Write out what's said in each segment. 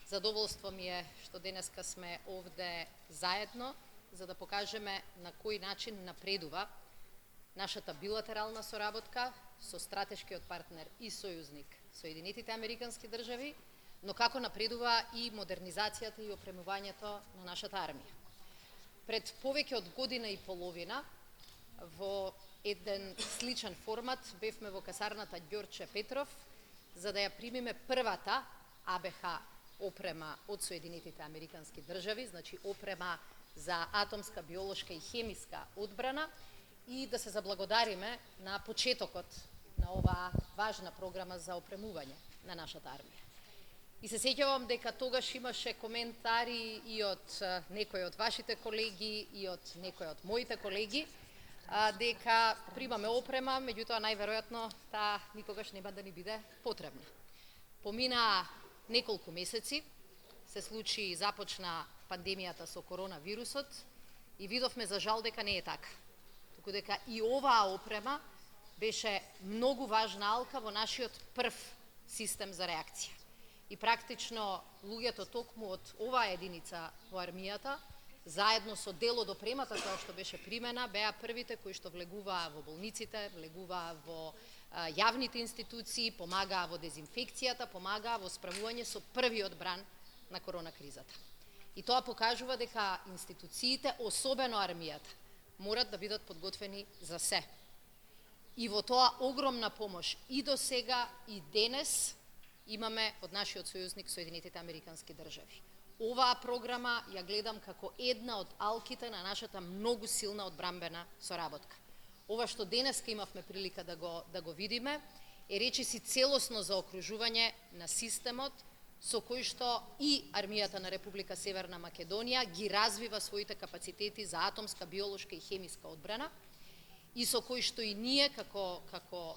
Задоволство ми е што денеска сме овде заедно, за да покажеме на кој начин напредува нашата билатерална соработка со стратешкиот партнер и сојузник Соединетите Американски држави, но како напредува и модернизацијата и опремувањето на нашата армија. Пред повеќе од година и половина во еден сличен формат бевме во касарната Ѓорче Петров за да ја примиме првата АБХ опрема од Соединетите Американски држави, значи опрема за атомска, биолошка и хемиска одбрана и да се заблагодариме на почетокот на оваа важна програма за опремување на нашата армија. И се сеќавам дека тогаш имаше коментари и од некои од вашите колеги и од некои од моите колеги дека примаме опрема, меѓутоа најверојатно таа никогаш нема да ни биде потребна. Поминаа неколку месеци, се случи и започна пандемијата со коронавирусот и видовме за жал дека не е така. Туку дека и оваа опрема беше многу важна алка во нашиот прв систем за реакција. И практично луѓето токму од оваа единица во армијата, заедно со дел од опремата која што беше примена, беа првите кои што влегуваа во болниците, влегуваа во јавните институции, помагаа во дезинфекцијата, помагаа во справување со првиот бран на корона кризата. И тоа покажува дека институциите, особено армијата, морат да бидат подготвени за се. И во тоа огромна помош и до сега и денес имаме од нашиот сојузник Соединетите Американски држави. Оваа програма ја гледам како една од алките на нашата многу силна одбранбена соработка. Ова што денеска имавме прилика да го видиме е речиси целосно заокружување на системот со кој што и армијата на Република Северна Македонија ги развива своите капацитети за атомска, биолошка и хемиска одбрана и со кој што и ние како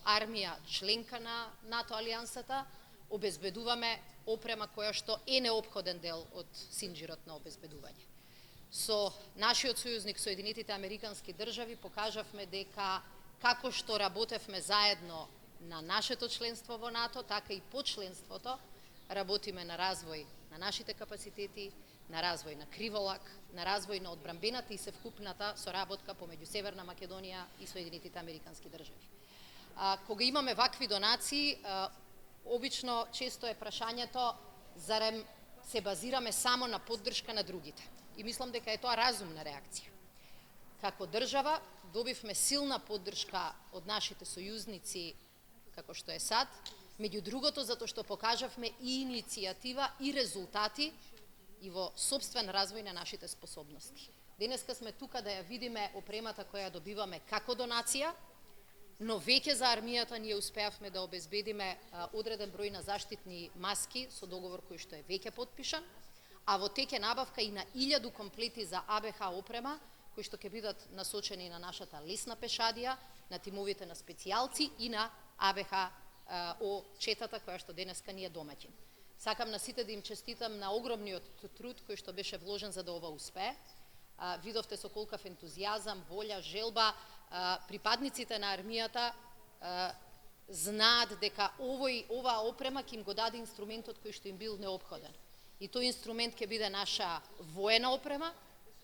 армија членка на НАТО алијансата обезбедуваме опрема која што е неопходен дел од синџирот на обезбедување. Со нашиот сојузник Соединетите Американски држави покажавме дека како што работевме заедно на нашето членство во НАТО, така и по членството работиме на развој на нашите капацитети, на развој на криволак, на развој на одбранбената и севкупната соработка помеѓу Северна Македонија и Соединетите Американски држави. Кога имаме вакви донации, обично често е прашањето зарем се базираме само на поддршка на другите. И мислам дека е тоа разумна реакција. Како држава добивме силна поддршка од нашите сојузници, како што е САД, меѓу другото затоа што покажавме и иницијатива и резултати и во сопствен развој на нашите способности. Денеска сме тука да ја видиме опремата која ја добиваме како донација, но веќе за армијата ние успеавме да обезбедиме одреден број на заштитни маски со договор кој што е веќе потпишан, а во тек е набавка и на 1000 комплети за АБХ опрема, кои што ќе бидат насочени на нашата лесна пешадија, на тимовите на специјалци и на АБХ О4 која што денеска ни е домаќин. Сакам на сите да им честитам на огромниот труд кој што беше вложен за да ова успее. Видовте со колкав ентузијазам, волја, желба, припадниците на армијата знаат дека оваа опрема ќе им го даде инструментот кој што им бил неопходен. И тој инструмент ќе биде наша воена опрема,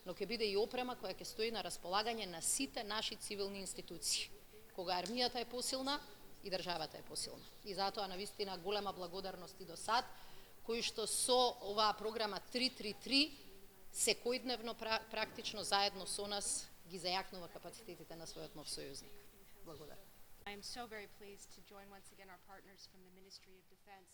но ќе биде и опрема која ќе стои на располагање на сите наши цивилни институции. Кога армијата е посилна, и државата е посилна. И затоа навистина голема благодарност и до САД, кои што со оваа програма 333 секојдневно практично заедно со нас ги зајакнува капацитетите на својот нов сојузник. Благодарам. I am so very pleased to join once again our partners from the Ministry of Defense.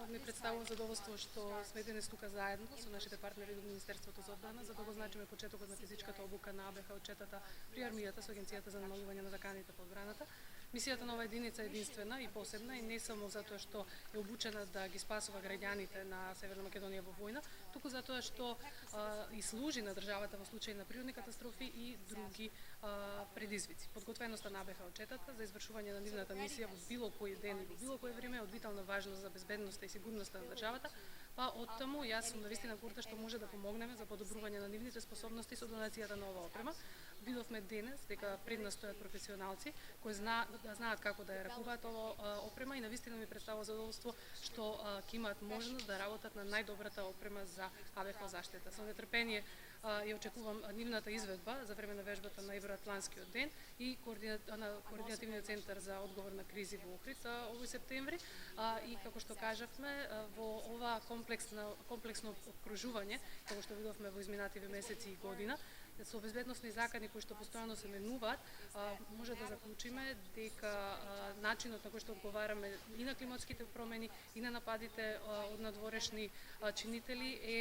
Ми представува задоволство што сме денес тука заедно со нашите партнери од Министерството за одбрана за да го значиме почетокот на физичката обука на АБХ О4 при армијата со Агенцијата за намалување на заканите по одбраната. Мисијата на оваа единица е единствена и посебна и не само затоа што е обучена да ги спасува граѓаните на Северна Македонија во војна, туку затоа што и служи на државата во случај на природни катастрофи и други предизвици. Подготвеноста на АБХ О4 за извршување на нивната мисија во било кој ден и во било кој време е од витална важност за безбедноста и сигурноста на државата, па оттаму јас сум навистина горда што може да помогнеме за подобрување на нивните способности со донацијата на оваа опрема. видовме денес дека пред нас стојат професионалци кои знаат како да ја ракуваат ова опрема и навистина ми представува задоволство што ќе имаат можност да работат на најдобрата опрема за АБХ заштита. Со нетрпение ја очекувам нивната изведба за време на вежбата на Евроатлантскиот ден и на координативниот центар за одговор на кризи во Охрид овој септември и како што кажавме во ова комплексно окружување како што видовме во изминативе месеци и година со безбедносни закани кои што постојано се менуваат, може да заклучиме дека начинот на кој што одговараме и на климатските промени и на нападите од надворешни чинители е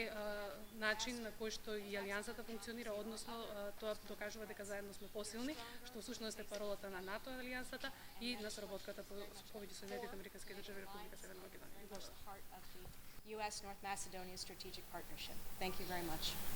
начин на кој што и алијансата функционира, односно тоа докажува дека заедно сме посилни, што всушност е паролата на НАТО алијансата и на соработката помеѓу Соединетите американски држави и Република Северна Македонија. U.S. North Macedonia strategic partnership. Thank you very much.